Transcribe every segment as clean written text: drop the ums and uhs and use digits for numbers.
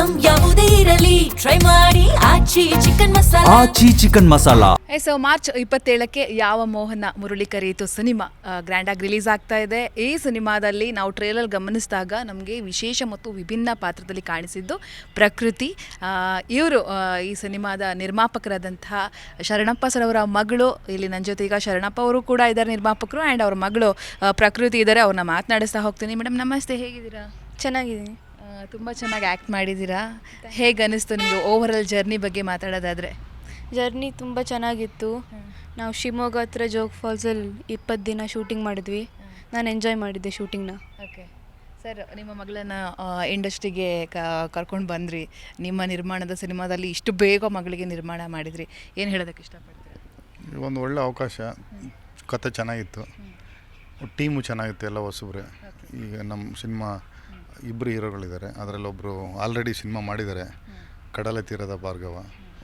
Item ಯಾವುದೇ ಇರಲಿ try ಮಾಡಿ ಆಚಿ ಚಿಕನ್ ಮಸಾಲಾ. ಸೊ ಮಾರ್ಚ್ 27ಕ್ಕೆ ಯಾವ ಮೋಹನ ಮುರಳಿ ಕರೆಯಿತು ಸಿನಿಮಾ ಗ್ರ್ಯಾಂಡಾಗಿ ರಿಲೀಸ್ ಆಗ್ತಾ ಇದೆ. ಈ ಸಿನಿಮಾದಲ್ಲಿ ನಾವು ಟ್ರೇಲರ್ ಗಮನಿಸಿದಾಗ ನಮಗೆ ವಿಶೇಷ ಮತ್ತು ವಿಭಿನ್ನ ಪಾತ್ರದಲ್ಲಿ ಕಾಣಿಸಿದ್ದು ಪ್ರಕೃತಿ. ಇವರು ಈ ಸಿನಿಮಾದ ನಿರ್ಮಾಪಕರಾದಂತಹ ಶರಣಪ್ಪ ಸರ್ ಅವರ ಮಗಳು. ಇಲ್ಲಿ ನನ್ನ ಜೊತೆ ಈಗ ಶರಣಪ್ಪ ಅವರು ಕೂಡ ಇದ್ದಾರೆ ನಿರ್ಮಾಪಕರು, ಆ್ಯಂಡ್ ಅವ್ರ ಮಗಳು ಪ್ರಕೃತಿ ಇದ್ದಾರೆ. ಅವ್ರನ್ನ ಮಾತನಾಡಿಸ್ತಾ ಹೋಗ್ತೀನಿ. ಮೇಡಮ್ ನಮಸ್ತೆ, ಹೇಗಿದ್ದೀರಾ? ಚೆನ್ನಾಗಿದ್ದೀನಿ. ತುಂಬ ಚೆನ್ನಾಗಿ ಆ್ಯಕ್ಟ್ ಮಾಡಿದ್ದೀರಾ. ಹೇಗೆ ಅನ್ನಿಸ್ತು ನಿಮಗೆ ಓವರಾಲ್ ಜರ್ನಿ ಬಗ್ಗೆ ಮಾತಾಡೋದಾದರೆ? ಜರ್ನಿ ತುಂಬ ಚೆನ್ನಾಗಿತ್ತು. ನಾವು ಶಿವಮೊಗ್ಗ ಹತ್ರ ಜೋಗ್ ಫಾಲ್ಸಲ್ಲಿ 20 ದಿನ ಶೂಟಿಂಗ್ ಮಾಡಿದ್ವಿ. ನಾನು ಎಂಜಾಯ್ ಮಾಡಿದ್ದೆ ಶೂಟಿಂಗ್ನ. ಓಕೆ ಸರ್, ನಿಮ್ಮ ಮಗಳನ್ನು ಇಂಡಸ್ಟ್ರಿಗೆ ಕರ್ಕೊಂಡು ಬಂದ್ರಿ. ನಿಮ್ಮ ನಿರ್ಮಾಣದ ಸಿನಿಮಾದಲ್ಲಿ ಇಷ್ಟು ಬೇಗ ಮಗಳಿಗೆ ನಿರ್ಮಾಣ ಮಾಡಿದ್ರಿ. ಏನು ಹೇಳೋದಕ್ಕೆ ಇಷ್ಟಪಡ್ತೀರಾ? ಒಂದು ಒಳ್ಳೆ ಅವಕಾಶ. ಕತೆ ಚೆನ್ನಾಗಿತ್ತು, ಟೀಮು ಚೆನ್ನಾಗಿತ್ತು, ಎಲ್ಲ ಹೊಸಬ್ರೆ. ಈಗ ನಮ್ಮ ಸಿನಿಮಾ 2 ಹೀರೋಗಳಿದ್ದಾರೆ. ಅದರಲ್ಲಿ ಒಬ್ಬರು ಆಲ್ರೆಡಿ ಸಿನಿಮಾ ಮಾಡಿದ್ದಾರೆ, ಕಡಲ ತೀರದ ಭಾರ್ಗವ.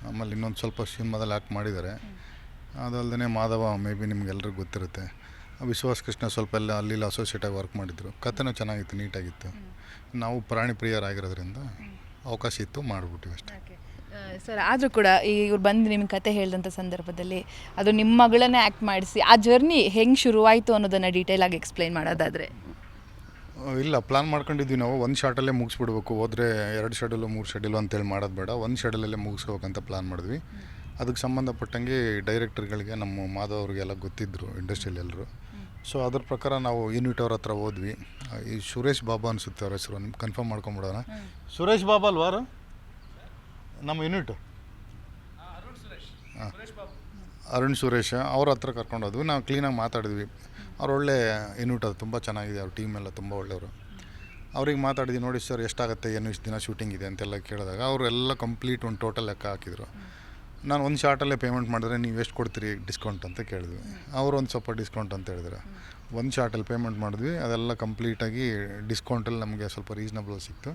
ಆಮೇಲೆ ಇನ್ನೊಂದು ಸ್ವಲ್ಪ ಸಿನಿಮಾದಲ್ಲಿ ಆ್ಯಕ್ಟ್ ಮಾಡಿದ್ದಾರೆ. ಅದಲ್ಲದೆ ಮಾಧವ, ಮೇ ಬಿ ನಿಮ್ಗೆಲ್ರಿಗೂ ಗೊತ್ತಿರುತ್ತೆ. ವಿಶ್ವಾಸ್ ಕೃಷ್ಣ ಸ್ವಲ್ಪ ಎಲ್ಲ ಅಲ್ಲಿ ಅಸೋಸಿಯೇಟಾಗಿ ವರ್ಕ್ ಮಾಡಿದರು. ಕಥೆನೂ ಚೆನ್ನಾಗಿತ್ತು, ನೀಟಾಗಿತ್ತು. ನಾವು ಪ್ರಾಣಿ ಪ್ರಿಯರಾಗಿರೋದ್ರಿಂದ ಅವಕಾಶ ಇತ್ತು, ಮಾಡಿಬಿಟ್ಟಿವಿ ಅಷ್ಟೇ. ಸರ್, ಆದರೂ ಕೂಡ ಇವ್ರು ಬಂದು ನಿಮ್ಗೆ ಕತೆ ಹೇಳಿದಂಥ ಸಂದರ್ಭದಲ್ಲಿ ಅದು ನಿಮ್ಮ ಮಗಳನ್ನೇ ಆ್ಯಕ್ಟ್ ಮಾಡಿಸಿ ಆ ಜರ್ನಿ ಹೆಂಗೆ ಶುರುವಾಯಿತು ಅನ್ನೋದನ್ನು ಡೀಟೇಲಾಗಿ ಎಕ್ಸ್ಪ್ಲೈನ್ ಮಾಡೋದಾದರೆ? ಇಲ್ಲ, ಪ್ಲ್ಯಾನ್ ಮಾಡ್ಕೊಂಡಿದ್ವಿ ನಾವು. ಒಂದು ಶಾರ್ಟಲ್ಲೇ ಮುಗಿಸ್ಬಿಡ್ಬೇಕು, ಹೋದರೆ 2 ಶೆಡ್ಯೂಲು 3 ಶೆಡ್ಯೂಲು ಅಂತೇಳಿ ಮಾಡೋದು ಬೇಡ, ಒಂದು ಶೆಡ್ಯೂಲಲ್ಲೇ ಮುಗಿಸ್ಕೋಬೇಕಂತ ಪ್ಲ್ಯಾನ್ ಮಾಡಿದ್ವಿ. ಅದಕ್ಕೆ ಸಂಬಂಧಪಟ್ಟಂಗೆ ಡೈರೆಕ್ಟರ್ಗಳಿಗೆ ನಮ್ಮ ಮಾಧವ್ ಅವ್ರಿಗೆಲ್ಲ ಗೊತ್ತಿದ್ದರು, ಇಂಡಸ್ಟ್ರಿಯಲ್ಲಿ ಎಲ್ಲರೂ. ಸೊ ಅದ್ರ ಪ್ರಕಾರ ನಾವು ಯೂನಿಟ್ ಅವ್ರ ಹತ್ರ ಹೋದ್ವಿ. ಈ ಸುರೇಶ್ ಬಾಬಾ ಅನಿಸುತ್ತೆ ಅವ್ರ ಹೆಸರು, ನಿಮ್ಗೆ ಕನ್ಫರ್ಮ್ ಮಾಡ್ಕೊಂಬಿಡೋಣ. ಸುರೇಶ್ ಬಾಬಾ ಅಲ್ವಾರು ನಮ್ಮ ಯೂನಿಟು? ಹಾಂ, ಅರುಣ್ ಸುರೇಶ್ ಅವ್ರ ಹತ್ರ ಕರ್ಕೊಂಡೋದ್ವಿ. ನಾವು ಕ್ಲೀನಾಗಿ ಮಾತಾಡಿದ್ವಿ. ಅವ್ರು ಒಳ್ಳೆ ಯೂನಿಟ್, ಅದು ತುಂಬ ಚೆನ್ನಾಗಿದೆ. ಅವ್ರ ಟೀಮ್ ಎಲ್ಲ ತುಂಬ ಒಳ್ಳೆಯವರು. ಅವ್ರಿಗೆ ಮಾತಾಡಿದ್ವಿ, ನೋಡಿ ಸರ್ ಎಷ್ಟಾಗುತ್ತೆ, ಏನು ಇಷ್ಟು ದಿನ ಶೂಟಿಂಗ್ ಇದೆ ಅಂತೆಲ್ಲ ಕೇಳಿದಾಗ ಅವರೆಲ್ಲ ಕಂಪ್ಲೀಟ್ ಒಂದು ಟೋಟಲ್ ಲೆಕ್ಕ ಹಾಕಿದರು. ನಾನು ಒಂದು ಶಾರ್ಟಲ್ಲೇ ಪೇಮೆಂಟ್ ಮಾಡಿದ್ರೆ ನೀವು ಎಷ್ಟು ಕೊಡ್ತೀರಿ ಡಿಸ್ಕೌಂಟ್ ಅಂತ ಕೇಳಿದ್ವಿ. ಅವರು ಒಂದು ಸ್ವಲ್ಪ ಡಿಸ್ಕೌಂಟ್ ಅಂತ ಹೇಳಿದ್ರು. ಒಂದು ಶಾರ್ಟಲ್ಲಿ ಪೇಮೆಂಟ್ ಮಾಡಿದ್ವಿ, ಅದೆಲ್ಲ ಕಂಪ್ಲೀಟಾಗಿ ಡಿಸ್ಕೌಂಟಲ್ಲಿ ನಮಗೆ ಸ್ವಲ್ಪ ರೀಸ್ನಬಲ್ ಸಿಕ್ತು.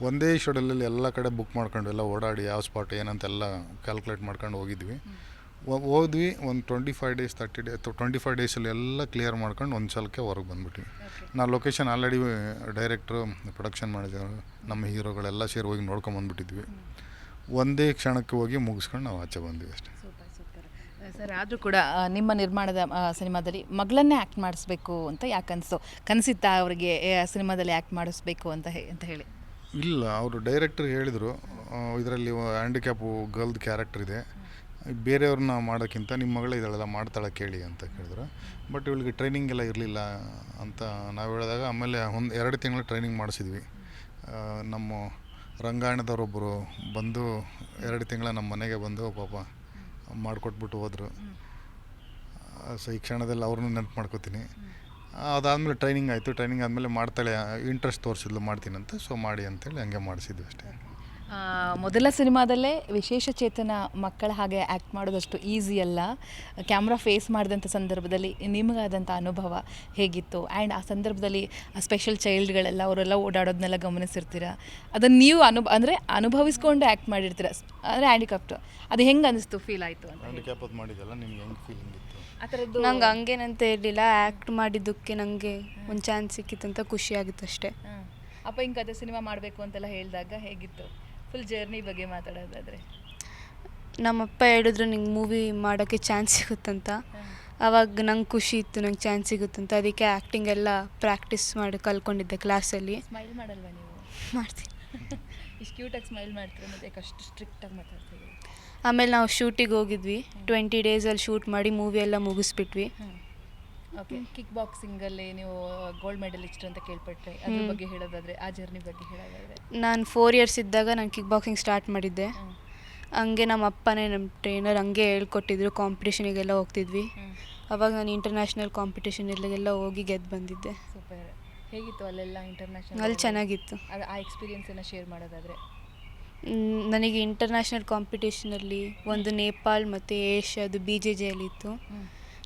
ಒಂದೇ ಶೆಡ್ಯೂಲಲ್ಲಿ ಎಲ್ಲ ಕಡೆ ಬುಕ್ ಮಾಡ್ಕೊಂಡು ಎಲ್ಲ ಓಡಾಡಿ ಯಾವ ಸ್ಪಾಟ್ ಏನಂತೆಲ್ಲ ಕ್ಯಾಲ್ಕುಲೇಟ್ ಮಾಡ್ಕೊಂಡು ಹೋಗಿದ್ವಿ. ಹೋದ್ವಿ ಒಂದು 25 ಡೇಸ್ 30 ಡೇ ಅಥವಾ 25 ಡೇಸಲ್ಲಿ ಎಲ್ಲ ಕ್ಲಿಯರ್ ಮಾಡ್ಕೊಂಡು ಒಂದು ಸಲಕ್ಕೆ ಹೊರಗೆ ಬಂದ್ಬಿಟ್ವಿ. ನಾವು ಲೊಕೇಶನ್ ಆಲ್ರೆಡಿ ಡೈರೆಕ್ಟ್ರು, ಪ್ರೊಡಕ್ಷನ್ ಮ್ಯಾನೇಜರ್, ನಮ್ಮ ಹೀರೋಗಳೆಲ್ಲ ಸೇರಿ ಹೋಗಿ ನೋಡ್ಕೊಂಬಂದ್ಬಿಟ್ಟಿದ್ವಿ. ಒಂದೇ ಕ್ಷಣಕ್ಕೆ ಹೋಗಿ ಮುಗಿಸ್ಕೊಂಡು ನಾವು ಆಚೆ ಬಂದ್ವಿ ಅಷ್ಟೇ. ಸರ್, ಆದರೂ ಕೂಡ ನಿಮ್ಮ ನಿರ್ಮಾಣದ ಸಿನಿಮಾದಲ್ಲಿ ಮಗಳನ್ನೇ ಆ್ಯಕ್ಟ್ ಮಾಡಿಸ್ಬೇಕು ಅಂತ ಯಾಕೆ ಅನಿಸ್ತು? ಕನಸಿತ್ತಾ ಅವರಿಗೆ ಸಿನಿಮಾದಲ್ಲಿ ಆ್ಯಕ್ಟ್ ಮಾಡಿಸ್ಬೇಕು ಅಂತ ಹೇಳಿ? ಇಲ್ಲ, ಅವರು ಡೈರೆಕ್ಟ್ರ್ ಹೇಳಿದರು, ಇದರಲ್ಲಿ ಹ್ಯಾಂಡಿಕ್ಯಾಪು ಗರ್ಲ್ದು ಕ್ಯಾರೆಕ್ಟರ್ ಇದೆ, ಬೇರೆಯವ್ರನ್ನ ಮಾಡೋಕ್ಕಿಂತ ನಿಮ್ಮ ಮಗಳೇ ಇದೆಲ್ಲ ಮಾಡ್ತಾಳೆ ಕೇಳಿ ಅಂತ ಕೇಳಿದ್ರು. ಬಟ್ ಇವಳಿಗೆ ಟ್ರೈನಿಂಗ್ ಎಲ್ಲ ಇರಲಿಲ್ಲ ಅಂತ ನಾವು ಹೇಳಿದಾಗ ಆಮೇಲೆ 2 ತಿಂಗಳು ಟ್ರೈನಿಂಗ್ ಮಾಡಿಸಿದ್ವಿ. ನಮ್ಮ ರಂಗಾಯಣದವರೊಬ್ಬರು ಬಂದು 2 ತಿಂಗಳ ನಮ್ಮ ಮನೆಗೆ ಬಂದು ಪಾಪ ಮಾಡಿಕೊಟ್ಬಿಟ್ಟು ಹೋದರು. ಸೊ ಈ ಕ್ಷಣದಲ್ಲಿ ಅವ್ರನ್ನೂ ನೆನಪು ಮಾಡ್ಕೋತೀನಿ. ಅದಾದಮೇಲೆ ಟ್ರೈನಿಂಗ್ ಆಯಿತು. ಟ್ರೈನಿಂಗ್ ಆದಮೇಲೆ ಮಾಡ್ತಾಳೆ, ಇಂಟ್ರೆಸ್ಟ್ ತೋರಿಸಿದ್ಲು, ಮಾಡ್ತೀನಿ ಅಂತ. ಸೊ ಮಾಡಿ ಅಂತೇಳಿ ಹಂಗೆ ಮಾಡಿಸಿದ್ವಿ ಅಷ್ಟೇ. ಮೊದಲ ಸಿನಿಮಾದಲ್ಲೇ ವಿಶೇಷ ಚೇತನ ಮಕ್ಕಳ ಹಾಗೆ ಆ್ಯಕ್ಟ್ ಮಾಡೋದಷ್ಟು ಈಸಿ ಅಲ್ಲ. ಕ್ಯಾಮ್ರಾ ಫೇಸ್ ಮಾಡಿದಂಥ ಸಂದರ್ಭದಲ್ಲಿ ನಿಮಗಾದಂಥ ಅನುಭವ ಹೇಗಿತ್ತು? ಆ್ಯಂಡ್ ಆ ಸಂದರ್ಭದಲ್ಲಿ ಆ ಸ್ಪೆಷಲ್ ಚೈಲ್ಡ್ಗಳೆಲ್ಲ ಅವರೆಲ್ಲ ಓಡಾಡೋದನ್ನೆಲ್ಲ ಗಮನಿಸಿರ್ತೀರ. ಅದನ್ನು ನೀವು ಅನುಭವಿಸ್ಕೊಂಡು ಆ್ಯಕ್ಟ್ ಮಾಡಿರ್ತೀರ, ಅಂದರೆ ಹ್ಯಾಂಡಿಕ್ಯಾಪ್ಟು. ಅದು ಹೆಂಗೆ ಅನ್ನಿಸ್ತು, ಫೀಲ್ ಆಯಿತು ಅಂತ? ಹ್ಯಾಂಡಿಕ್ಯಾಪ್ ಮಾಡಿದ್ದಲ್ಲ, ನಿಮ್ಗೆ ಹೆಂಗೆ ಫೀಲಿಂಗ್ ಇತ್ತು? ಆ ಥರದ್ದು ನಂಗೆ ಹಂಗೇನಂತ ಇರಲಿಲ್ಲ. ಆ್ಯಕ್ಟ್ ಮಾಡಿದ್ದಕ್ಕೆ ನನಗೆ ಒಂದು ಚಾನ್ಸ್ ಸಿಕ್ಕಿತ್ತಂತ ಖುಷಿಯಾಗಿತ್ತು ಅಷ್ಟೇ. ಅಪ್ಪ ಹಿಂಗೆ ಕತೆ ಸಿನಿಮಾ ಮಾಡಬೇಕು ಅಂತೆಲ್ಲ ಹೇಳಿದಾಗ ಹೇಗಿತ್ತು? ಫುಲ್ ಜರ್ನಿ ಬಗ್ಗೆ ಮಾತಾಡೋದಾದರೆ? ನಮ್ಮಪ್ಪ ಹೇಳಿದ್ರು ನಿಂಗೆ ಮೂವಿ ಮಾಡೋಕ್ಕೆ ಚಾನ್ಸ್ ಸಿಗುತ್ತಂತ. ಆವಾಗ ನಂಗೆ ಖುಷಿ ಇತ್ತು, ನಂಗೆ ಚಾನ್ಸ್ ಸಿಗುತ್ತಂತ. ಅದಕ್ಕೆ ಆ್ಯಕ್ಟಿಂಗ್ ಎಲ್ಲ ಪ್ರಾಕ್ಟೀಸ್ ಮಾಡಿ ಕಲ್ತ್ಕೊಂಡಿದ್ದೆ ಕ್ಲಾಸಲ್ಲಿ. ಸ್ಮೈಲ್ ಮಾಡಲ್ವಾ ನೀವು? ಮಾಡ್ತೀನಿ. ಇಷ್ಟು ಕ್ಯೂಟಾಗಿ ಸ್ಮೈಲ್ ಮಾಡ್ತೀರಾ, ಮತ್ತು ಅಷ್ಟು ಸ್ಟ್ರಿಕ್ಟಾಗಿ ಮಾತಾಡ್ತೀವಿ. ಆಮೇಲೆ ನಾವು ಶೂಟಿಗೆ ಹೋಗಿದ್ವಿ. 20 ಡೇಸಲ್ಲಿ ಶೂಟ್ ಮಾಡಿ ಮೂವಿ ಎಲ್ಲ ಮುಗಿಸ್ಬಿಟ್ವಿ. ಓಕೆ, ಕಿಕ್ ಬಾಕ್ಸಿಂಗಲ್ಲಿ ನೀವು ಗೋಲ್ಡ್ ಮೆಡಲಿಸ್ಟ್ ಅಂತ ಕೇಳ್ಪಟ್ರೆ, ಅದ್ರ ಬಗ್ಗೆ ಹೇಳೋದಾದರೆ, ಆ ಜರ್ನಿ ಬಗ್ಗೆ ಹೇಳೋದಾದರೆ? ನಾನು 4 ಇಯರ್ಸ್ ಇದ್ದಾಗ ನಾನು ಕಿಕ್ ಬಾಕ್ಸಿಂಗ್ ಸ್ಟಾರ್ಟ್ ಮಾಡಿದ್ದೆ. ಹಂಗೆ ನಮ್ಮ ಅಪ್ಪನೇ ನಮ್ಮ ಟ್ರೈನರ್ ಹಂಗೆ ಹೇಳ್ಕೊಟ್ಟಿದ್ರು. ಕಾಂಪಿಟೇಷನಿಗೆಲ್ಲ ಹೋಗ್ತಿದ್ವಿ. ಅವಾಗ ನಾನು ಇಂಟರ್ನ್ಯಾಷನಲ್ ಕಾಂಪಿಟೇಷನ್ಗೆಲ್ಲ ಹೋಗಿ ಗೆದ್ದು ಬಂದಿದ್ದೆ. ಸೂಪರ್. ಹೇಗಿತ್ತು ಅಲ್ಲೆಲ್ಲ ಇಂಟರ್ನ್ಯಾಷನಲ್? ಅಲ್ಲಿ ಚೆನ್ನಾಗಿತ್ತು. ಆ ಎಕ್ಸ್ಪೀರಿಯನ್ಸನ್ನು ಶೇರ್ ಮಾಡೋದಾದರೆ? ನನಗೆ ಇಂಟರ್ನ್ಯಾಷನಲ್ ಕಾಂಪಿಟೇಷನಲ್ಲಿ ಒಂದು ನೇಪಾಳ್ ಮತ್ತು ಏಷ್ಯಾದು BJJಯಲ್ಲಿ ಇತ್ತು.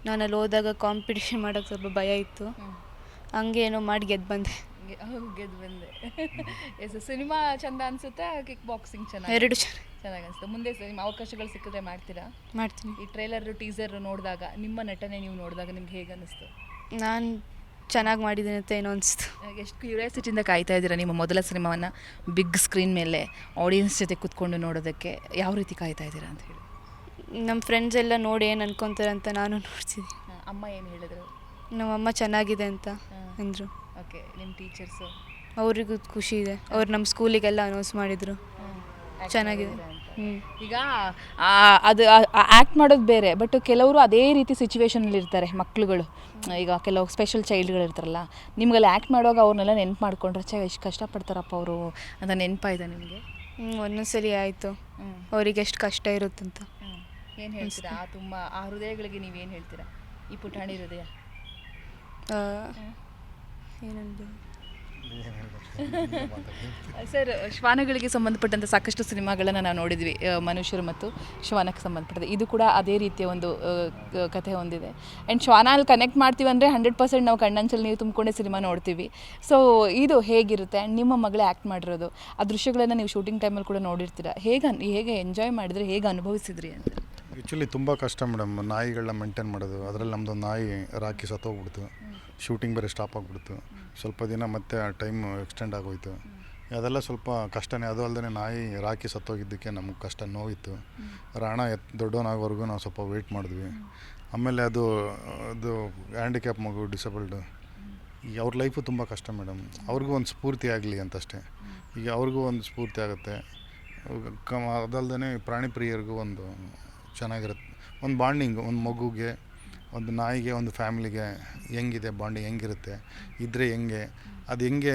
ನಾನು ಅಲ್ಲಿ ಹೋದಾಗ ಕಾಂಪಿಟೇಷನ್ ಮಾಡೋಕ್ಕೆ ಸ್ವಲ್ಪ ಭಯ ಇತ್ತು. ಹಂಗೆ ಏನೋ ಮಾಡಿ ಗೆದ್ದು ಬಂದೆ. ಎಸ್, ಸಿನಿಮಾ ಚೆಂದ ಅನಿಸುತ್ತಾ, ಕಿಕ್ ಬಾಕ್ಸಿಂಗ್ ಚೆನ್ನಾಗಿ? 2 ಚೆನ್ನಾಗಿ ಅನಿಸುತ್ತೆ. ಮುಂದೆ ನಿಮ್ಮ ಅವಕಾಶಗಳು ಸಿಕ್ಕಿದ್ರೆ ಮಾಡ್ತೀರಾ? ಮಾಡ್ತೀನಿ. ಈ ಟ್ರೈಲರ್ ಟೀಸರ್ ನೋಡಿದಾಗ, ನಿಮ್ಮ ನಟನೆ ನೀವು ನೋಡಿದಾಗ ನಿಮ್ಗೆ ಹೇಗೆ ಅನ್ನಿಸ್ತು? ನಾನು ಚೆನ್ನಾಗಿ ಮಾಡಿದ್ದೀನಿ ಅಂತ ಏನೋ ಅನಿಸ್ತು. ಎಷ್ಟು ಕ್ಯೂರಿಯಾಸಿಟಿಯಿಂದ ಕಾಯ್ತಾ ಇದ್ದೀರಾ ನಿಮ್ಮ ಮೊದಲ ಸಿನಿಮಾವನ್ನು ಬಿಗ್ ಸ್ಕ್ರೀನ್ ಮೇಲೆ ಆಡಿಯನ್ಸ್ ಜೊತೆ ಕೂತ್ಕೊಂಡು ನೋಡೋದಕ್ಕೆ? ಯಾವ ರೀತಿ ಕಾಯ್ತಾ ಇದ್ದೀರಾ ಅಂತ ಹೇಳಿ? ನಮ್ಮ ಫ್ರೆಂಡ್ಸ್ ಎಲ್ಲ ನೋಡಿ ಏನು ಅನ್ಕೊತಾರೆ ಅಂತ ನಾನು ನೋಡ್ತಿದ್ದೆ. ಅಮ್ಮ ಏನು ಹೇಳಿದ್ರು? ನಮ್ಮಮ್ಮ ಚೆನ್ನಾಗಿದೆ ಅಂತ ಅಂದರು. ಓಕೆ, ನಿಮ್ಮ ಟೀಚರ್ಸು? ಅವ್ರಿಗೂ ಖುಷಿ ಇದೆ. ಅವ್ರು ನಮ್ಮ ಸ್ಕೂಲಿಗೆಲ್ಲ ಅನೌನ್ಸ್ ಮಾಡಿದರು ಚೆನ್ನಾಗಿದೆ. ಈಗ ಅದು ಆ್ಯಕ್ಟ್ ಮಾಡೋದು ಬೇರೆ, ಬಟ್ ಕೆಲವರು ಅದೇ ರೀತಿ ಸಿಚುವೇಶನಲ್ಲಿ ಇರ್ತಾರೆ ಮಕ್ಳುಗಳು. ಈಗ ಕೆಲವು ಸ್ಪೆಷಲ್ ಚೈಲ್ಡ್ಗಳು ಇರ್ತಾರಲ್ಲ, ನಿಮಗೆಲ್ಲ ಆ್ಯಕ್ಟ್ ಮಾಡುವಾಗ ಅವ್ರನ್ನೆಲ್ಲ ನೆನ್ಪು ಮಾಡ್ಕೊಂಡ್ರೆ ಎಷ್ಟು ಕಷ್ಟಪಡ್ತಾರಪ್ಪ ಅವರು ಅಂತ ನೆನಪಾಯ್ತಾ ನಿಮಗೆ? ಒಂದೊಂದ್ಸಲಿ ಆಯಿತು ಅವರಿಗೆ ಎಷ್ಟು ಕಷ್ಟ ಇರುತ್ತಂತ. ಏನು ಹೇಳ್ತೀರಾ ತುಂಬ ಆ ಹೃದಯಗಳಿಗೆ ನೀವೇನು ಹೇಳ್ತೀರಾ, ಈ ಪುಟಾಣಿ ಹೃದಯ? ಏನಂದ್ರೆ ಸರ್, ಶ್ವಾನಗಳಿಗೆ ಸಂಬಂಧಪಟ್ಟಂಥ ಸಾಕಷ್ಟು ಸಿನಿಮಾಗಳನ್ನು ನಾವು ನೋಡಿದ್ವಿ, ಮನುಷ್ಯರು ಮತ್ತು ಶ್ವಾನಕ್ಕೆ ಸಂಬಂಧಪಟ್ಟದ್ದು. ಇದು ಕೂಡ ಅದೇ ರೀತಿಯ ಒಂದು ಕಥೆ ಹೊಂದಿದೆ. ಆ್ಯಂಡ್ ಶ್ವಾನಲ್ಲಿ ಕನೆಕ್ಟ್ ಮಾಡ್ತೀವಿ ಅಂದರೆ 100% ನಾವು ಕಣ್ಣಂಚಲ್ಲಿ ನೀರು ತುಂಬಿಕೊಂಡೇ ಸಿನಿಮಾ ನೋಡ್ತೀವಿ. ಸೊ ಇದು ಹೇಗಿರುತ್ತೆ? ಆ್ಯಂಡ್ ನಿಮ್ಮ ಮಗಳೇ ಆ್ಯಕ್ಟ್ ಮಾಡಿರೋದು, ಆ ದೃಶ್ಯಗಳನ್ನು ನೀವು ಶೂಟಿಂಗ್ ಟೈಮಲ್ಲಿ ಕೂಡ ನೋಡಿರ್ತೀರ. ಹೇಗೆ ಎಂಜಾಯ್ ಮಾಡಿದ್ರೆ, ಹೇಗೆ ಅನುಭವಿಸಿದ್ರಿ ಅಂತ? ಆ್ಯಕ್ಚುಲಿ ತುಂಬ ಕಷ್ಟ ಮೇಡಮ್, ನಾಯಿಗಳನ್ನ ಮೇಂಟೈನ್ ಮಾಡೋದು. ಅದರಲ್ಲಿ ನಮ್ಮದು ನಾಯಿ ರಾಕಿ ಸತ್ತೋಗ್ಬಿಡ್ತು, ಶೂಟಿಂಗ್ ಬೇರೆ ಸ್ಟಾಪ್ ಆಗಿಬಿಡ್ತು. ಸ್ವಲ್ಪ ದಿನ ಮತ್ತೆ ಆ ಟೈಮ್ ಎಕ್ಸ್ಟೆಂಡ್ ಆಗೋಯ್ತು. ಅದೆಲ್ಲ ಸ್ವಲ್ಪ ಕಷ್ಟನೇ. ಅದು ಅಲ್ಲದೆ ನಾಯಿ ರಾಕಿ ಸತ್ತೋಗಿದ್ದಕ್ಕೆ ನಮಗೆ ಕಷ್ಟ ನೋವಿತ್ತು. ರಾಣ ದೊಡ್ಡವನಾಗೋವರೆಗೂ ನಾವು ಸ್ವಲ್ಪ ವೆಯ್ಟ್ ಮಾಡಿದ್ವಿ. ಆಮೇಲೆ ಅದು ಹ್ಯಾಂಡಿಕ್ಯಾಪ್ ಮಗು, ಡಿಸೇಬಲ್ಡು, ಈಗ ಅವ್ರ ಲೈಫು ತುಂಬ ಕಷ್ಟ ಮೇಡಮ್. ಅವ್ರಿಗೂ ಒಂದು ಸ್ಫೂರ್ತಿ ಆಗಲಿ ಅಂತಷ್ಟೇ. ಈಗ ಅವ್ರಿಗೂ ಒಂದು ಸ್ಫೂರ್ತಿ ಆಗುತ್ತೆ. ಅದಲ್ಲದೆ ಪ್ರಾಣಿ ಪ್ರಿಯರಿಗೂ ಒಂದು ಚೆನ್ನಾಗಿರುತ್ತೆ, ಒಂದು ಬಾಂಡಿಂಗ್. ಒಂದು ಮಗುಗೆ, ಒಂದು ನಾಯಿಗೆ, ಒಂದು ಫ್ಯಾಮಿಲಿಗೆ ಹೆಂಗಿದೆ ಬಾಂಡಿಂಗ್, ಹೆಂಗಿರುತ್ತೆ ಇದ್ದರೆ ಹೆಂಗೆ, ಅದು ಹೆಂಗೆ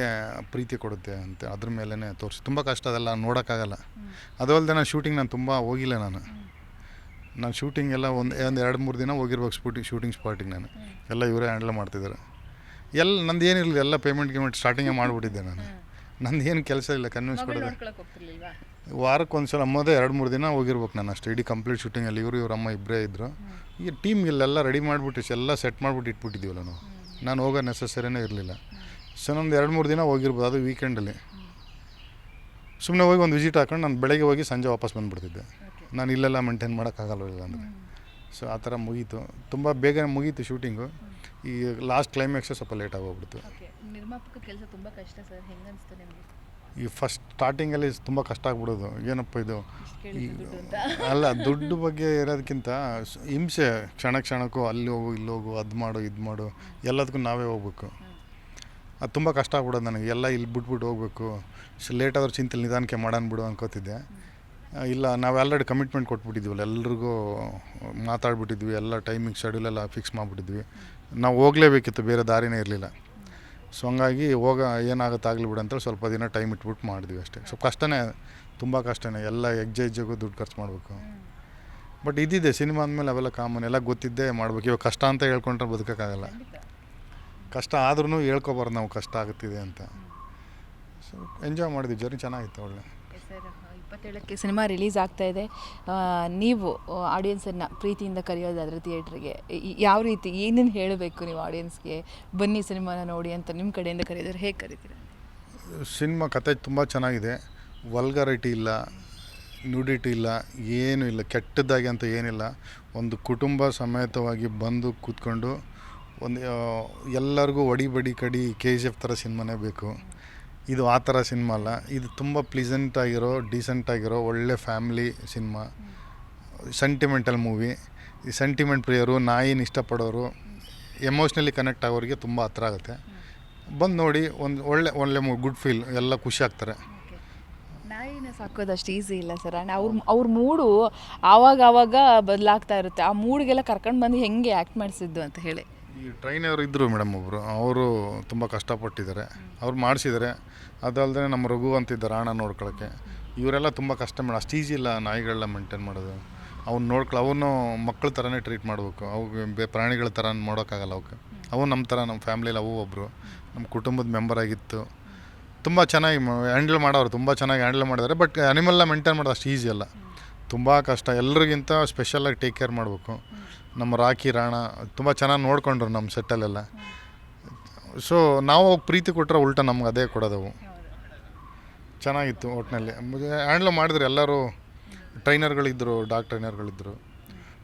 ಪ್ರೀತಿ ಕೊಡುತ್ತೆ ಅಂತ ಅದ್ರ ಮೇಲೇ ತೋರಿಸಿ. ತುಂಬ ಕಷ್ಟ, ಅದೆಲ್ಲ ನೋಡೋಕ್ಕಾಗಲ್ಲ. ಅದು ಅಲ್ಲದೆ ನಾನು ಶೂಟಿಂಗ್ ತುಂಬ ಹೋಗಿಲ್ಲ. ನಾನು ಶೂಟಿಂಗ್ ಎಲ್ಲ ಒಂದು 2-3 ದಿನ ಹೋಗಿರ್ಬೇಕು ಶೂಟಿಂಗ್ ಸ್ಪಾಟಿಗೆ. ನಾನು ಎಲ್ಲ ಇವರೇ ಹ್ಯಾಂಡಲ್ ಮಾಡ್ತಿದ್ದಾರೆ. ನಂದು ಏನಿರಲಿಲ್ಲ, ಎಲ್ಲ ಪೇಮೆಂಟ್ ಸ್ಟಾರ್ಟಿಂಗೇ ಮಾಡಿಬಿಟ್ಟಿದ್ದೆ ನಾನು. ನಂದು ಏನು ಕೆಲಸ ಇಲ್ಲ, ಕನ್ವಿನ್ಸ್ ಕೊಡೋದು. ವಾರಕ್ಕೆ ಒಂದು ಸಲ 2-3 ದಿನ ಹೋಗಿರ್ಬೇಕು ನಾನು ಅಷ್ಟೇ, ಇಡೀ ಕಂಪ್ಲೀಟ್ ಶೂಟಿಂಗಲ್ಲಿ. ಇವ್ರ ಅಮ್ಮ ಇಬ್ಬರೇ ಇದ್ದರು. ಈಗ ಟೀಮ್ ಇಲ್ಲೆಲ್ಲ ರೆಡಿ ಮಾಡಿಬಿಟ್ಟು ಎಲ್ಲ ಸೆಟ್ ಮಾಡಿಬಿಟ್ಟು ಇಟ್ಬಿಟ್ಟಿದ್ದೀವಲ್ಲ ನಾವು. ನಾನು ಹೋಗೋ ನೆಸಸರಿನೇ ಇರಲಿಲ್ಲ. ಸೊ ನಂದು 2-3 ದಿನ ಹೋಗಿರ್ಬೋದು, ಅದು ವೀಕೆಂಡಲ್ಲಿ. ಸುಮ್ಮನೆ ಹೋಗಿ ಒಂದು ವಿಸಿಟ್ ಹಾಕೊಂಡು ನಾನು ಬೆಳಗ್ಗೆ ಹೋಗಿ ಸಂಜೆ ವಾಪಸ್ ಬಂದುಬಿಡ್ತಿದ್ದೆ. ನಾನು ಇಲ್ಲೆಲ್ಲ ಮೇಂಟೈನ್ ಮಾಡೋಕ್ಕಾಗಲ್ಲ ಅಂದರೆ. ಸೊ ಆ ಥರ ಮುಗೀತು, ತುಂಬ ಬೇಗ ಮುಗೀತು ಶೂಟಿಂಗು. ಈ ಲಾಸ್ಟ್ ಕ್ಲೈಮ್ಯಾಕ್ಸೇ ಸ್ವಲ್ಪ ಲೇಟಾಗಿ ಹೋಗ್ಬಿಡ್ತು. ನಿರ್ಮಾಪಕ ಕೆಲಸ ತುಂಬ ಕಷ್ಟ ಸರ್, ಹೆಂಗೆ ಅನಿಸ್ತು ನಿಮಗೆ? ಈ ಫಸ್ಟ್ ಸ್ಟಾರ್ಟಿಂಗಲ್ಲಿ ತುಂಬ ಕಷ್ಟ ಆಗ್ಬಿಡೋದು. ಏನಪ್ಪ ಇದು, ಅಲ್ಲ ದುಡ್ಡು ಬಗ್ಗೆ ಇರೋದಕ್ಕಿಂತ ಹಿಂಸೆ. ಕ್ಷಣಕ್ಕೂ ಅಲ್ಲಿ ಹೋಗು, ಇಲ್ಲಿ ಹೋಗು, ಅದು ಮಾಡು, ಇದು ಮಾಡು, ಎಲ್ಲದಕ್ಕೂ ನಾವೇ ಹೋಗ್ಬೇಕು. ಅದು ತುಂಬ ಕಷ್ಟ ಆಗ್ಬಿಡೋದು ನನಗೆ. ಎಲ್ಲ ಇಲ್ಲಿ ಬಿಟ್ಬಿಟ್ಟು ಹೋಗ್ಬೇಕು, ಲೇಟಾದ್ರೂ ಚಿಂತೆ ನಿಧಾನಕ್ಕೆ ಮಾಡೋಣ ಬಿಡು ಅನ್ಕೋತಿದ್ದೆ. ಇಲ್ಲ, ನಾವು ಆಲ್ರೆಡಿ ಕಮಿಟ್ಮೆಂಟ್ ಕೊಟ್ಬಿಟ್ಟಿದ್ವಲ್ಲ, ಎಲ್ರಿಗೂ ಮಾತಾಡ್ಬಿಟ್ಟಿದ್ವಿ, ಎಲ್ಲ ಟೈಮಿಂಗ್ ಶೆಡ್ಯೂಲೆಲ್ಲ ಫಿಕ್ಸ್ ಮಾಡಿಬಿಟ್ಟಿದ್ವಿ. ನಾವು ಹೋಗಲೇಬೇಕಿತ್ತು, ಬೇರೆ ದಾರಿನೇ ಇರಲಿಲ್ಲ. ಸೊ ಹಂಗಾಗಿ ಏನಾಗುತ್ತೆ ಆಗಲಿ ಬಿಡು ಅಂತೇಳಿ ಸ್ವಲ್ಪ ದಿನ ಟೈಮ್ ಇಟ್ಬಿಟ್ಟು ಮಾಡಿದ್ವಿ ಅಷ್ಟೇ. ಸ್ವಲ್ಪ ಕಷ್ಟನೇ, ತುಂಬ ಕಷ್ಟನೇ. ಎಲ್ಲ ಹೆಜ್ಜೆಗೂ ದುಡ್ಡು ಖರ್ಚು ಮಾಡಬೇಕು. ಬಟ್ ಇದ್ದಿದೆ ಸಿನಿಮಾ ಅಂದಮೇಲೆ ಅವೆಲ್ಲ ಕಾಮನ್, ಎಲ್ಲ ಗೊತ್ತಿದ್ದೇ ಮಾಡ್ಬೇಕು. ಇವಾಗ ಕಷ್ಟ ಅಂತ ಹೇಳ್ಕೊಂಡ್ರೆ ಬದುಕೋಕ್ಕಾಗಲ್ಲ. ಕಷ್ಟ ಆದ್ರೂ ಹೇಳ್ಕೊಬಾರ್ದು ನಾವು ಕಷ್ಟ ಆಗುತ್ತಿದೆ ಅಂತ. ಸೊ ಎಂಜಾಯ್ ಮಾಡಿದ್ವಿ, ಜರ್ನಿ ಚೆನ್ನಾಗಿತ್ತು, ಒಳ್ಳೆ. ಸರ್, 27ಕ್ಕೆ ಸಿನಿಮಾ ರಿಲೀಸ್ ಆಗ್ತಾ ಇದೆ. ನೀವು ಆಡಿಯನ್ಸನ್ನು ಪ್ರೀತಿಯಿಂದ ಕರೆಯೋದಾದರೆ ಥಿಯೇಟ್ರಿಗೆ ಯಾವ ರೀತಿ, ಏನೇನು ಹೇಳಬೇಕು ನೀವು ಆಡಿಯನ್ಸ್ಗೆ? ಬನ್ನಿ ಸಿನಿಮಾನ ನೋಡಿ ಅಂತ ನಿಮ್ಮ ಕಡೆಯಿಂದ ಕರೆಯೋದ್ರೆ ಹೇಗೆ ಕರಿತೀರ? ಸಿನಿಮಾ ಕತೆ ತುಂಬ ಚೆನ್ನಾಗಿದೆ. ವಲ್ಗಾರಿಟಿ ಇಲ್ಲ, ನ್ಯೂಡಿಟಿ ಇಲ್ಲ, ಏನೂ ಇಲ್ಲ, ಕೆಟ್ಟದ್ದಾಗಿ ಅಂತ ಏನಿಲ್ಲ. ಒಂದು ಕುಟುಂಬ ಸಮೇತವಾಗಿ ಬಂದು ಕೂತ್ಕೊಂಡು ಒಂದು ಎಲ್ಲರಿಗೂ ಒಡಿ ಕಡಿ KGF ಥರ ಸಿನಿಮಾನೇ ಬೇಕು. ಇದು ಆ ಥರ ಸಿನಿಮಾ ಅಲ್ಲ. ಇದು ತುಂಬ ಪ್ಲೀಸೆಂಟಾಗಿರೋ, ಡೀಸೆಂಟಾಗಿರೋ ಒಳ್ಳೆ ಫ್ಯಾಮಿಲಿ ಸಿನಿಮಾ, ಸೆಂಟಿಮೆಂಟಲ್ ಮೂವಿ. ಈ ಸೆಂಟಿಮೆಂಟ್ ಪ್ರಿಯರು, ನಾಯಿನ ಇಷ್ಟಪಡೋರು, ಎಮೋಷ್ನಲಿ ಕನೆಕ್ಟ್ ಆಗೋರಿಗೆ ತುಂಬ ಹತ್ರ ಆಗುತ್ತೆ. ಬಂದು ನೋಡಿ, ಒಂದು ಒಳ್ಳೆ ಗುಡ್ ಫೀಲ್, ಎಲ್ಲ ಖುಷಿ ಆಗ್ತಾರೆ. ನಾಯಿನ ಸಾಕೋದಷ್ಟು ಈಸಿ ಇಲ್ಲ ಸರ್. ಆ್ಯಂಡ್ ಅವ್ರ ಮೂಡು ಆವಾಗ ಬದಲಾಗ್ತಾ ಇರುತ್ತೆ. ಆ ಮೂಡಿಗೆಲ್ಲ ಕರ್ಕೊಂಡು ಬಂದು ಹೆಂಗೆ ಆ್ಯಕ್ಟ್ ಮಾಡಿಸಿದ್ದು ಅಂತ ಹೇಳಿ. ಈ ಟ್ರೈನರ್ ಇದ್ದರು ಮೇಡಮ್ ಒಬ್ಬರು, ಅವರು ತುಂಬ ಕಷ್ಟಪಟ್ಟಿದ್ದಾರೆ, ಅವ್ರು ಮಾಡಿಸಿದ್ದಾರೆ. ಅದಲ್ಲದೆ ನಮ್ಮ ರಘು ಅಂತಿದ್ದಾರೆ ರಾಣ ನೋಡ್ಕೊಳ್ಳೋಕ್ಕೆ. ಇವರೆಲ್ಲ ತುಂಬ ಕಷ್ಟ ಮೇಡಮ್, ಅಷ್ಟು ಈಸಿ ಇಲ್ಲ ನಾಯಿಗಳನ್ನ ಮೇಂಟೈನ್ ಮಾಡೋದು. ಅವನು ಮಕ್ಕಳ ಥರನೇ ಟ್ರೀಟ್ ಮಾಡಬೇಕು. ಅವು ಪ್ರಾಣಿಗಳ ಥರ ಮಾಡೋಕ್ಕಾಗಲ್ಲ ಅವಕ್ಕೆ. ಅವು ನಮ್ಮ ಥರ, ನಮ್ಮ ಫ್ಯಾಮ್ಲಿಯಲ್ಲಿ ಅವು ಒಬ್ಬರು ನಮ್ಮ ಕುಟುಂಬದ ಮೆಂಬರ್ ಆಗಿತ್ತು. ತುಂಬ ಚೆನ್ನಾಗಿ ಹ್ಯಾಂಡಲ್ ಮಾಡೋರು, ತುಂಬ ಚೆನ್ನಾಗಿ ಹ್ಯಾಂಡಲ್ ಮಾಡಿದ್ದಾರೆ. ಬಟ್ ಅನಿಮಲ್ನ ಮೇಂಟೈನ್ ಮಾಡೋದು ಅಷ್ಟು ಈಸಿ ಅಲ್ಲ, ತುಂಬ ಕಷ್ಟ. ಎಲ್ರಿಗಿಂತ ಸ್ಪೆಷಲಾಗಿ ಟೇಕ್ ಕೇರ್ ಮಾಡಬೇಕು. ನಮ್ಮ ರಾಕಿ ರಾಣ ತುಂಬ ಚೆನ್ನಾಗಿ ನೋಡ್ಕೊಂಡ್ರು ನಮ್ಮ ಸೆಟ್ಟಲ್ಲೆಲ್ಲ. ಸೊ ನಾವು ಹೋಗಿ ಪ್ರೀತಿ ಕೊಟ್ಟರೆ ಉಲ್ಟಾ ನಮ್ಗೆ ಅದೇ ಕೊಡೋದವು. ಚೆನ್ನಾಗಿತ್ತು ಒಟ್ಟಿನಲ್ಲಿ ಹ್ಯಾಂಡ್ಲ್ ಮಾಡಿದ್ರು. ಎಲ್ಲರೂ ಟ್ರೈನರ್ಗಳಿದ್ದರು, ಟ್ರೈನರ್ಗಳಿದ್ದರು,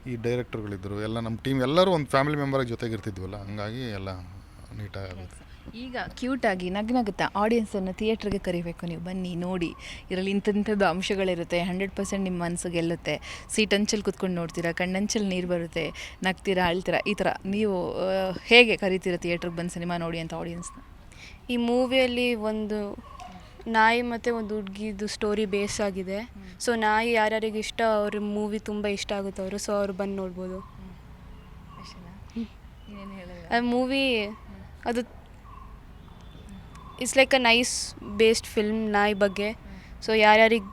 ಈ ಡೈರೆಕ್ಟರ್ಗಳಿದ್ದರು, ಎಲ್ಲ ನಮ್ಮ ಟೀಮ್ ಎಲ್ಲರೂ ಒಂದು ಫ್ಯಾಮಿಲಿ ಮೆಂಬರಾಗಿ ಜೊತೆಗಿರ್ತಿದ್ವಲ್ಲ, ಹಂಗಾಗಿ ಎಲ್ಲ ನೀಟಾಗಿ ಆಗುತ್ತೆ. ಈಗ ಕ್ಯೂಟಾಗಿ ನಗ್ನಗುತ್ತಾ ಆಡಿಯನ್ಸನ್ನು ಥಿಯೇಟ್ರಿಗೆ ಕರಿಬೇಕು, ನೀವು ಬನ್ನಿ ನೋಡಿ, ಇದರಲ್ಲಿ ಇಂಥದ್ದು ಅಂಶಗಳಿರುತ್ತೆ, 100% ನಿಮ್ಮ ಮನಸ್ಸು ಗೆಲ್ಲುತ್ತೆ, ಸೀಟ್ ಅಂಚಲ್ಲಿ ಕುತ್ಕೊಂಡು ನೋಡ್ತೀರಾ, ಕಣ್ಣಂಚಲ್ಲಿ ನೀರು ಬರುತ್ತೆ, ನಗ್ತೀರಾ, ಅಳ್ತೀರಾ, ಈ ಥರ ನೀವು ಹೇಗೆ ಕರಿತೀರಾ ಥಿಯೇಟ್ರಿಗೆ ಬಂದು ಸಿನಿಮಾ ನೋಡಿ ಅಂತ ಆಡಿಯನ್ಸ್ನ? ಈ ಮೂವಿಯಲ್ಲಿ ಒಂದು ನಾಯಿ ಮತ್ತು ಒಂದು ಹುಡುಗಿದು ಸ್ಟೋರಿ ಬೇಸ್ ಆಗಿದೆ. ಸೊ ನಾಯಿ ಯಾರ್ಯಾರಿಗೆ ಇಷ್ಟ ಅವ್ರ ಮೂವಿ ತುಂಬ ಇಷ್ಟ ಆಗುತ್ತೆ ಅವರು, ಸೊ ಅವ್ರು ಬಂದು ನೋಡ್ಬೋದು. ಆ ಮೂವಿ ಅದು it's like a nice based film ನಾಯಿ ಬಗ್ಗೆ. ಸೊ ಯಾರ್ಯಾರಿಗೆ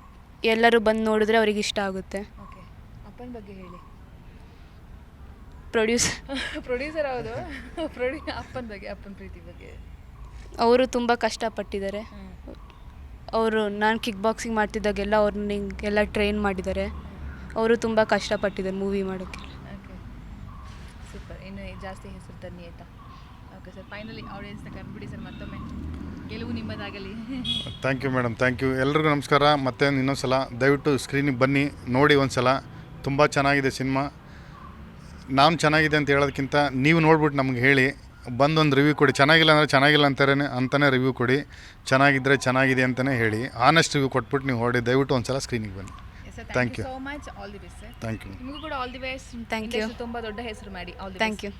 ಎಲ್ಲರೂ ಬಂದು ನೋಡಿದ್ರೆ ಅವ್ರಿಗೆ ಇಷ್ಟ ಆಗುತ್ತೆ. ಓಕೆ, ಅಪ್ಪನ ಬಗ್ಗೆ ಹೇಳಿ. ಪ್ರೊಡ್ಯೂಸರ್ ಹೌದು, ಅಪ್ಪನ ಬಗ್ಗೆ, ಅಪ್ಪನ ಪ್ರೀತಿ ಬಗ್ಗೆ. ಅವರು ತುಂಬ ಕಷ್ಟಪಟ್ಟಿದ್ದಾರೆ. ಅವರು ನಾನು ಕಿಕ್ ಬಾಕ್ಸಿಂಗ್ ಮಾಡ್ತಿದ್ದಾಗೆಲ್ಲ ಅವ್ರನ್ನೆಲ್ಲ ಟ್ರೈನ್ ಮಾಡಿದ್ದಾರೆ. ಅವರು ತುಂಬ ಕಷ್ಟಪಟ್ಟಿದ್ದಾರೆ ಮೂವಿ ಮಾಡೋಕ್ಕೆ. Okay, super. ಇನ್ನು ಜಾಸ್ತಿ ಹೆಸರು ತನ್ನಿ ಆಯಿತಾ? ಓಕೆ ಸರ್, ಫೈನಲಿ ಆಡಿಯನ್ಸ್ನ ಕರ್ಬಿಡಿ ಸರ್, ಮತ್ತೊಮ್ಮೆ ಗೆಲುವು ನಿಮ್ಮದಾಗಲಿ. Thank you madam, thank you. ಎಲ್ರಿಗೂ ನಮಸ್ಕಾರ. ಮತ್ತೆ ಇನ್ನೊಂದು ಸಲ ದಯವಿಟ್ಟು ಸ್ಕ್ರೀನಿಗೆ ಬನ್ನಿ, ನೋಡಿ ಒಂದು ಸಲ. ತುಂಬ ಚೆನ್ನಾಗಿದೆ ಸಿನಿಮಾ. ನಾನು ಚೆನ್ನಾಗಿದೆ ಅಂತ ಹೇಳೋದಕ್ಕಿಂತ ನೀವು ನೋಡ್ಬಿಟ್ಟು ನಮ್ಗೆ ಹೇಳಿ, ಬಂದೊಂದು ರಿವ್ಯೂ ಕೊಡಿ. ಚೆನ್ನಾಗಿಲ್ಲ ಅಂದರೆ ಚೆನ್ನಾಗಿಲ್ಲ ಅಂತಲೇ ರಿವ್ಯೂ ಕೊಡಿ, ಚೆನ್ನಾಗಿದ್ದರೆ ಚೆನ್ನಾಗಿದೆ ಅಂತಲೇ ಹೇಳಿ. ಆನೆಸ್ಟ್ ರಿವ್ಯೂ ಕೊಟ್ಬಿಟ್ಟು ನೀವು ಹೊರಡಿ. ದಯವಿಟ್ಟು ಒಂದು ಸಲ ಸ್ಕ್ರೀನಿಗೆ ಬನ್ನಿ. Thank you so much. All the best sir. Thank you. ನಿಮಗೂ ಕೂಡ all the best. Thank you. ತುಂಬ ದೊಡ್ಡ ಹೆಸರು ಮಾಡಿ. All the thank you.